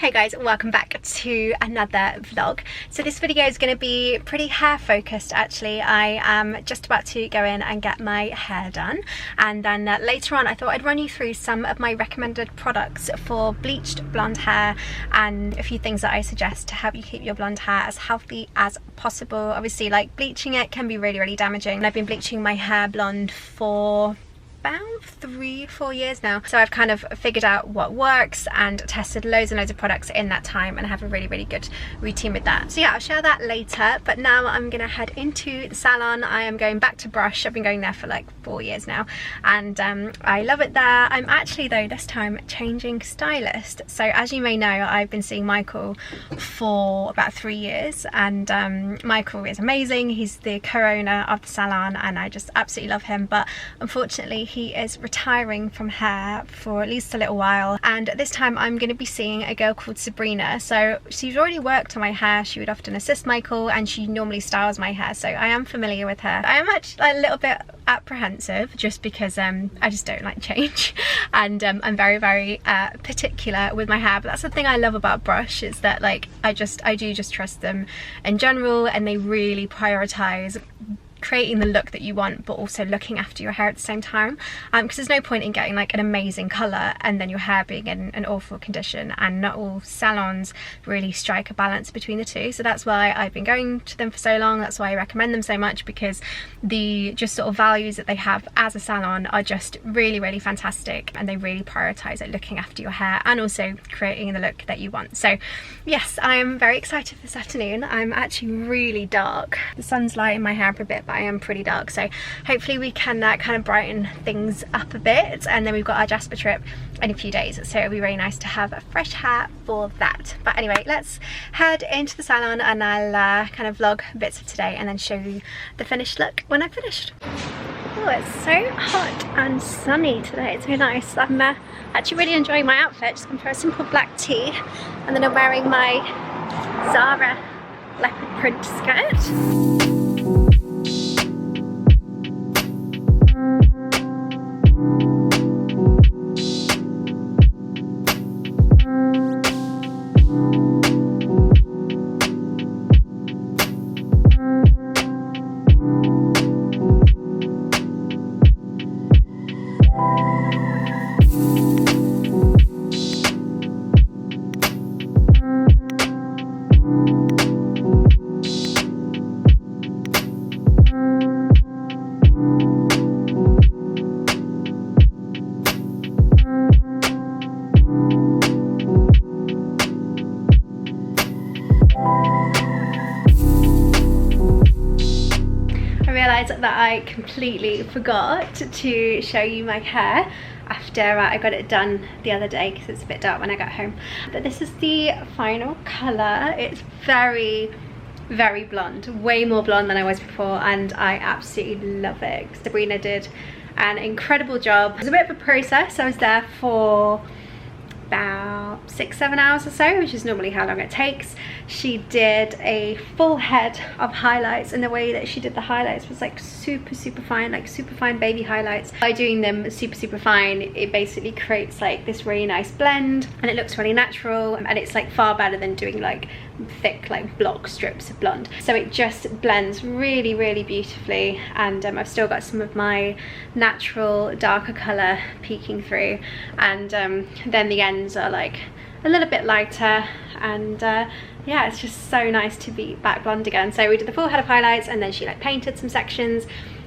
Hey guys, welcome back to another vlog. So this video is going to be pretty hair focused actually. I am just about to go in and get my hair done, and then later on I thought I'd run you through some of my recommended products for bleached blonde hair and a few things that I suggest to help you keep your blonde hair as healthy as possible. Obviously, like, bleaching it can be really damaging, and I've been bleaching my hair blonde for about 3-4 years now, so I've kind of figured out what works and tested loads and loads of products in that time, and I have a really good routine with that. So yeah, I'll share that later, but now I'm gonna head into the salon. I am going back to Brush. I've been going there for like 4 years now, and I love it there. I'm actually, though, this time changing stylist. So as you may know, I've been seeing Michael for about 3 years, and Michael is amazing. He's the co-owner of the salon and I just absolutely love him, but unfortunately he is retiring from hair for at least a little while, and this time I'm going to be seeing a girl called Sabrina. So she's already worked on my hair. She would often assist Michael, and she normally styles my hair, so I am familiar with her. I am actually a little bit apprehensive just because I just don't like change, and I'm very particular with my hair. But that's the thing I love about Brush, is that, like, I do just trust them in general, and they really prioritize creating the look that you want, but also looking after your hair at the same time, because there's no point in getting like an amazing colour and then your hair being in an awful condition, and not all salons really strike a balance between the two. So that's why I've been going to them for so long. That's why I recommend them so much, because the just sort of values that they have as a salon are just really fantastic, and they really prioritise like looking after your hair and also creating the look that you want. So yes, I am very excited for this afternoon. I'm actually really dark. The sun's lighting my hair up a bit, but I am pretty dark, so hopefully we can kind of brighten things up a bit. And then we've got our Jasper trip in a few days, so it'll be really nice to have a fresh hair for that. But anyway, let's head into the salon, and I'll kind of vlog bits of today and then show you the finished look when I've finished. Oh, it's so hot and sunny today. It's so nice. I'm actually really enjoying my outfit. Just gone for a simple black tee, and then I'm wearing my Zara leopard print skirt. That I completely forgot to show you my hair after I got it done the other day, because it's a bit dark when I got home. But this is the final colour. It's very blonde, way more blonde than I was before, and I absolutely love it. Sabrina did an incredible job. It was a bit of a process. I was there for about 6-7 hours or so, which is normally how long it takes. She did a full head of highlights, and the way that she did the highlights was like super fine, like super fine baby highlights. By doing them super fine, it basically creates like this really nice blend, and it looks really natural, and it's like far better than doing like thick like block strips of blonde. So it just blends really beautifully, and I've still got some of my natural darker colour peeking through, and then the ends are like a little bit lighter, and yeah, it's just so nice to be back blonde again. So we did the full head of highlights, and then she like painted some sections,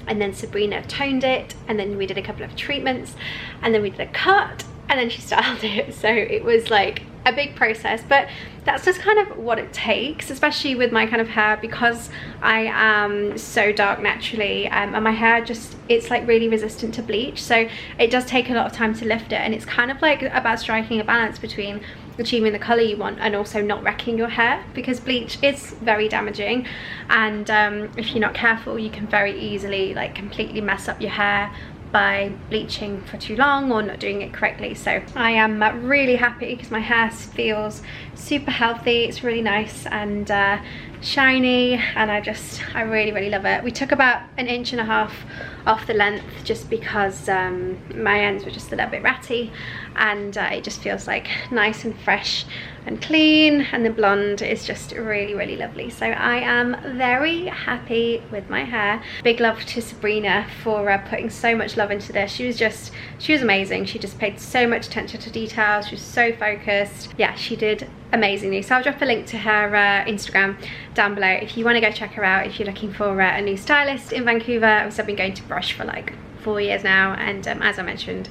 and then Sabrina toned it, and then we did a couple of treatments, and then we did a cut, and then she styled it. So it was like a big process, but that's just kind of what it takes, especially with my kind of hair, because I am so dark naturally, and my hair just, it's like really resistant to bleach, so it does take a lot of time to lift it, and it's kind of like about striking a balance between achieving the colour you want and also not wrecking your hair, because bleach is very damaging, and if you're not careful, you can very easily like completely mess up your hair by bleaching for too long or not doing it correctly. So I am really happy because my hair feels super healthy. It's really nice, and shiny, and I really love it. We took about 1.5 inches off the length just because my ends were just a little bit ratty, and it just feels like nice and fresh and clean, and the blonde is just really lovely. So I am very happy with my hair. Big love to Sabrina for putting so much love into this. She was amazing. She just paid so much attention to details. She was so focused. Yeah, she did amazingly. So I'll drop a link to her Instagram down below if you want to go check her out, if you're looking for a new stylist in Vancouver. I've been going to Brush for like 4 years now, and as I mentioned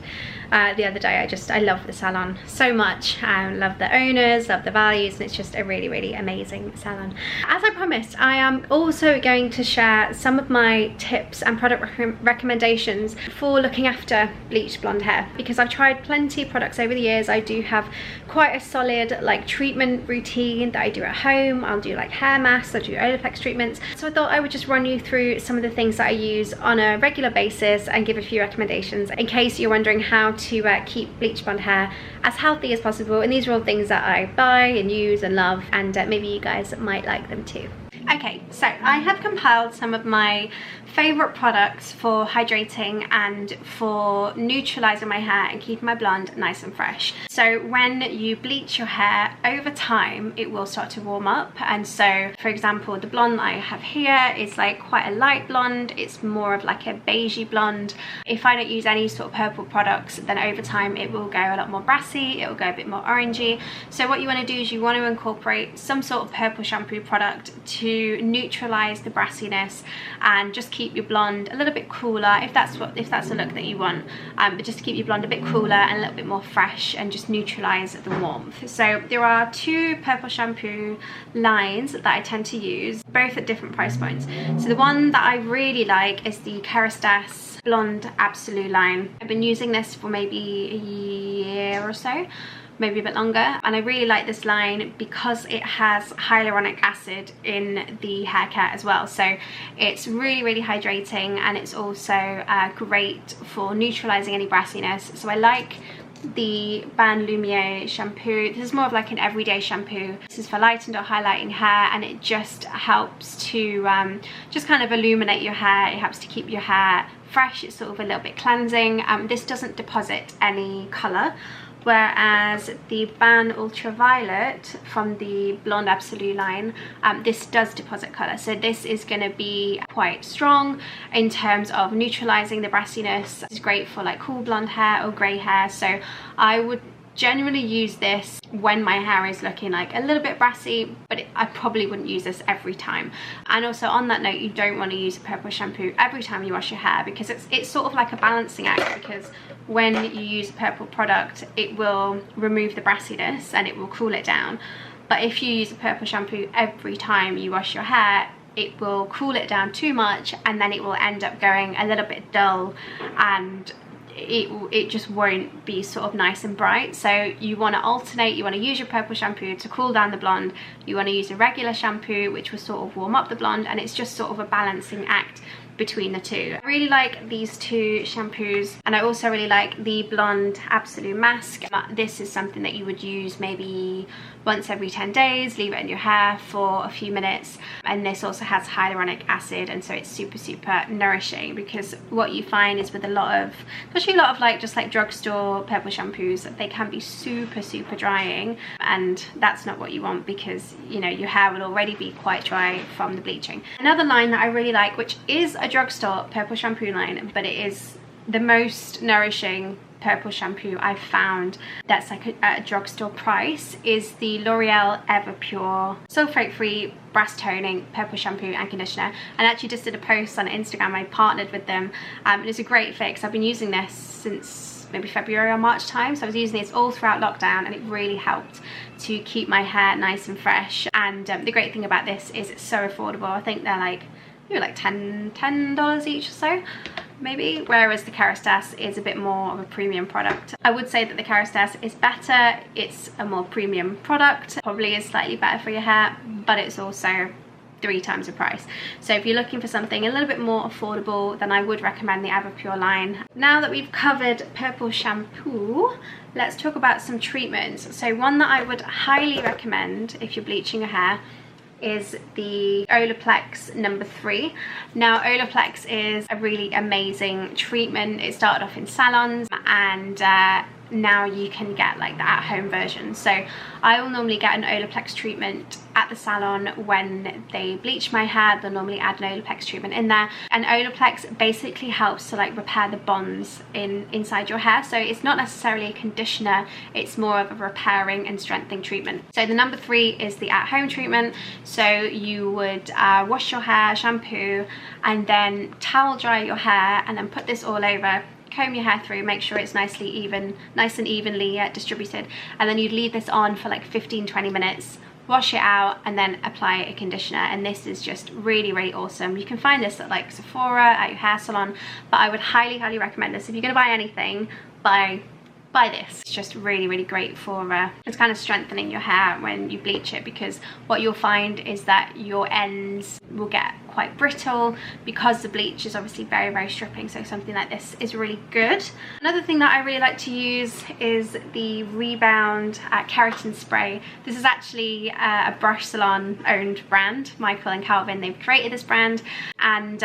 the other day, I love the salon so much. I love the owners, love the values, and it's just a really amazing salon. As I promised, I am also going to share some of my tips and product recommendations for looking after bleached blonde hair, because I've tried plenty of products over the years. I do have quite a solid like treatment routine that I do at home. I'll do like hair masks, I'll do Olaplex treatments. So I thought I would just run you through some of the things that I use on a regular basis and give a few recommendations in case you're wondering how to keep bleached blonde hair as healthy as possible. And these are all things that I buy and use and love, and maybe you guys might like them too. Okay, so I have compiled some of my favorite products for hydrating and for neutralizing my hair and keeping my blonde nice and fresh. So when you bleach your hair, over time it will start to warm up. And so for example, the blonde that I have here is like quite a light blonde. It's more of like a beigey blonde. If I don't use any sort of purple products, then over time it will go a lot more brassy, it will go a bit more orangey. So what you want to do is you want to incorporate some sort of purple shampoo product to neutralize the brassiness and just keep your blonde a little bit cooler, if that's the look that you want, but just to keep your blonde a bit cooler and a little bit more fresh and just neutralize the warmth. So there are 2 purple shampoo lines that I tend to use, both at different price points. So the one that I really like is the Kerastase Blonde Absolu line. I've been using this for maybe a year or so, maybe a bit longer, and I really like this line because it has hyaluronic acid in the hair care as well. So it's really hydrating, and it's also great for neutralizing any brassiness. So I like the Bain Lumiere shampoo. This is more of like an everyday shampoo. This is for lightened or highlighting hair, and it just helps to just kind of illuminate your hair. It helps to keep your hair fresh. It's sort of a little bit cleansing. This doesn't deposit any color, whereas the Bain Ultraviolet from the Blonde Absolu line, this does deposit colour. So this is going to be quite strong in terms of neutralising the brassiness. It's great for like cool blonde hair or grey hair. So I would generally use this when my hair is looking like a little bit brassy, but I probably wouldn't use this every time. And also on that note, you don't want to use a purple shampoo every time you wash your hair, because it's sort of like a balancing act, because when you use a purple product, it will remove the brassiness and it will cool it down. But if you use a purple shampoo every time you wash your hair, it will cool it down too much, and then it will end up going a little bit dull, and it just won't be sort of nice and bright. So you want to alternate. You want to use your purple shampoo to cool down the blonde, you want to use a regular shampoo which will sort of warm up the blonde, and it's just sort of a balancing act between the two. I really like these 2 shampoos, and I also really like the Blonde Absolu Masque. This is something that you would use maybe once every 10 days, leave it in your hair for a few minutes, and this also has hyaluronic acid, and so it's super nourishing. Because what you find is with a lot of, especially a lot of like just like drugstore purple shampoos, they can be super drying, and that's not what you want, because you know your hair will already be quite dry from the bleaching. Another line that I really like, which is a drugstore purple shampoo line, but it is the most nourishing purple shampoo I've found that's like a drugstore price, is the L'Oreal Everpure sulfate free brass toning purple shampoo and conditioner. And I actually just did a post on Instagram. I partnered with them, and it's a great fix. I've been using this since maybe February or March time, so I was using this all throughout lockdown, and it really helped to keep my hair nice and fresh. And the great thing about this is it's so affordable. I think they're like $10 each or so maybe, whereas the Kerastase is a bit more of a premium product. I would say that the Kerastase is better. It's a more premium product, probably is slightly better for your hair, but it's also 3 times the price. So if you're looking for something a little bit more affordable, then I would recommend the Everpure line. Now that we've covered purple shampoo, let's talk about some treatments. So one that I would highly recommend if you're bleaching your hair is the Olaplex number 3. Now Olaplex is a really amazing treatment. It started off in salons, and now you can get like the at-home version. So I will normally get an Olaplex treatment at the salon. When they bleach my hair, they'll normally add an Olaplex treatment in there, and Olaplex basically helps to like repair the bonds inside your hair. So it's not necessarily a conditioner, it's more of a repairing and strengthening treatment. So the number 3 is the at-home treatment. So you would wash your hair, shampoo, and then towel dry your hair, and then put this all over, comb your hair through, make sure it's nice and evenly distributed, and then you'd leave this on for like 15-20 minutes, wash it out, and then apply a conditioner. And this is just really, really awesome. You can find this at like Sephora, at your hair salon, but I would highly, highly recommend this. If you're gonna buy anything, buy this. It's just really, really great for it's kind of strengthening your hair when you bleach it, because what you'll find is that your ends will get quite brittle because the bleach is obviously very, very stripping. So something like this is really good. Another thing that I really like to use is the Rebound keratin spray. This is actually a brush salon owned brand, Michael and Calvin. They've created this brand, and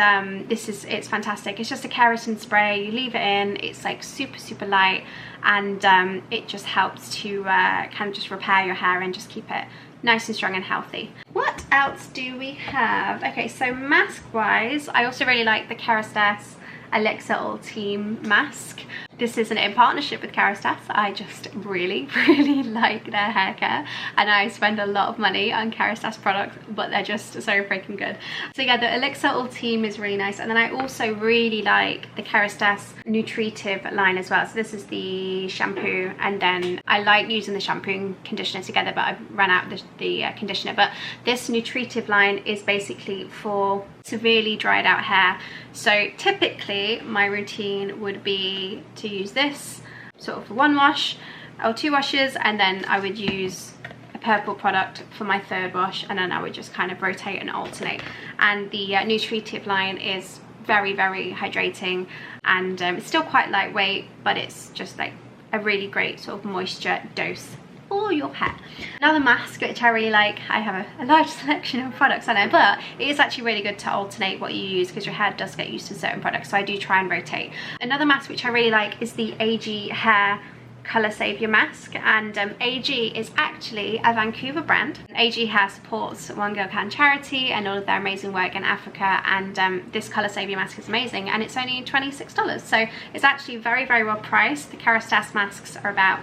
it's fantastic. It's just a keratin spray. You leave it in, it's like super, super light, and it just helps to kind of just repair your hair and just keep it nice and strong and healthy. What else do we have? Okay, so mask wise, I also really like the Kerastase Elixir Ultime mask. This isn't in partnership with Kerastase. I just really, really like their hair care, and I spend a lot of money on Kerastase products, but they're just so freaking good. So yeah, the Elixir Ultime is really nice, and then I also really like the Kerastase Nutritive line as well. So this is the shampoo, and then I like using the shampoo and conditioner together, but I've run out the conditioner. But this Nutritive line is basically for severely dried out hair. So typically my routine would be to use this sort of for 1 wash or 2 washes, and then I would use a purple product for my 3rd wash, and then I would just kind of rotate and alternate. And the Nutritive line is very, very hydrating, and it's still quite lightweight, but it's just like a really great sort of moisture dose for your hair. Another mask which I really like, I have a large selection of products, I know, but it is actually really good to alternate what you use, because your hair does get used to certain products, so I do try and rotate. Another mask which I really like is the AG Hair Colour Saviour mask, and AG is actually a Vancouver brand. AG Hair supports One Girl Can charity and all of their amazing work in Africa, and this Colour Saviour mask is amazing, and it's only $26, so it's actually very, very well priced. The Kerastase masks are about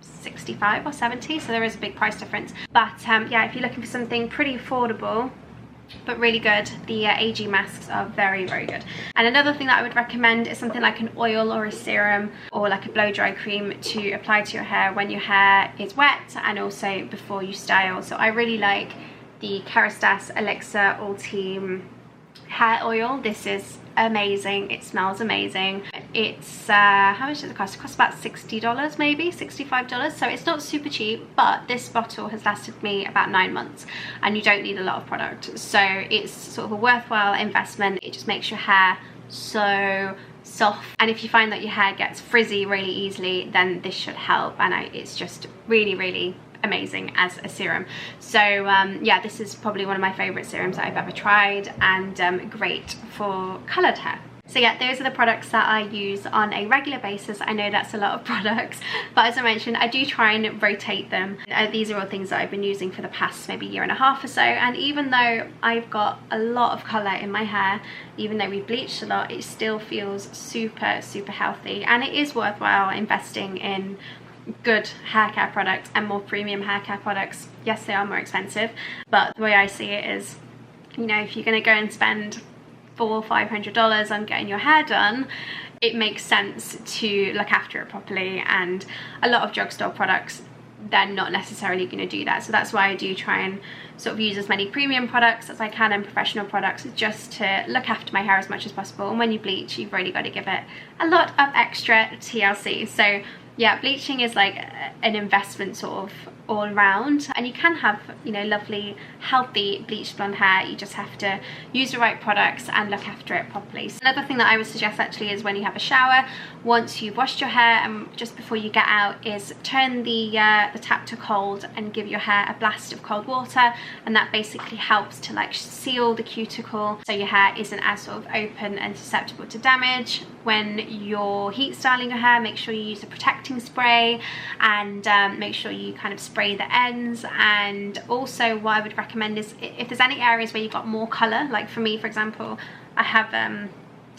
65 or 70, so there is a big price difference, but yeah, if you're looking for something pretty affordable but really good, the AG masks are very, very good. And another thing that I would recommend is something like an oil or a serum or like a blow dry cream to apply to your hair when your hair is wet, and also before you style. So I really like the Kerastase Elixir Ultime hair oil. This is amazing, it smells amazing. It's how much does it cost? It costs about $60, maybe $65, so it's not super cheap, but this bottle has lasted me about 9 months, and you don't need a lot of product, so it's sort of a worthwhile investment. It just makes your hair so soft, and if you find that your hair gets frizzy really easily, then this should help, and it's just really, really amazing as a serum. So yeah, this is probably one of my favorite serums that I've ever tried, and great for colored hair. So yeah, those are the products that I use on a regular basis. I know that's a lot of products, but as I mentioned, I do try and rotate them. These are all things that I've been using for the past maybe 1.5 years or so, and even though I've got a lot of colour in my hair, even though we've bleached a lot, it still feels super, super healthy, and it is worthwhile investing in good hair care products and more premium hair care products. Yes, they are more expensive, but the way I see it is, you know, if you're going to go and spend $400 or $500 on getting your hair done, it makes sense to look after it properly, and a lot of drugstore products, they're not necessarily going to do that. So that's why I do try and sort of use as many premium products as I can and professional products, just to look after my hair as much as possible. And when you bleach, you've really got to give it a lot of extra TLC. So yeah, bleaching is like an investment sort of all round, and you can have, you know, lovely healthy bleached blonde hair. You just have to use the right products and look after it properly. So another thing that I would suggest actually is when you have a shower, once you've washed your hair and just before you get out, is turn the tap to cold and give your hair a blast of cold water, and that basically helps to like seal the cuticle so your hair isn't as sort of open and susceptible to damage. When you're heat styling your hair, make sure you use a protecting spray, and make sure you kind of spray the ends. And also what I would recommend is if there's any areas where you've got more colour, like for me for example, I have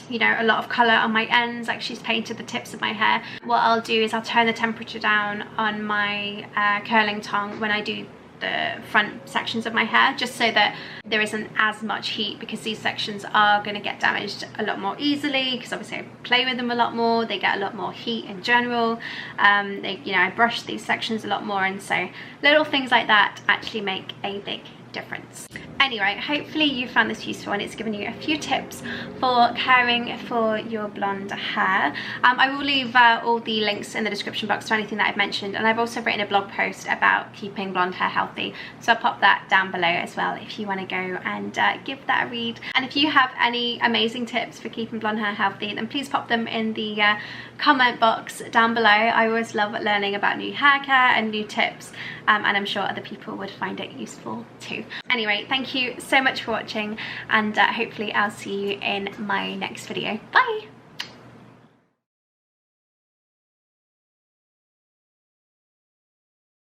you know, a lot of colour on my ends, like she's painted the tips of my hair. What I'll do is I'll turn the temperature down on my curling tong when I do the front sections of my hair, just so that there isn't as much heat, because these sections are going to get damaged a lot more easily, because obviously I play with them a lot more, they get a lot more heat in general. You know, I brush these sections a lot more, and so little things like that actually make a big difference. Anyway, hopefully you found this useful and it's given you a few tips for caring for your blonde hair. I will leave all the links in the description box to anything that I've mentioned, and I've also written a blog post about keeping blonde hair healthy, so I'll pop that down below as well if you want to go and give that a read. And if you have any amazing tips for keeping blonde hair healthy, then please pop them in the comment box down below. I always love learning about new hair care and new tips, and I'm sure other people would find it useful too. Anyway, thank you so much for watching, and hopefully I'll see you in my next video. Bye!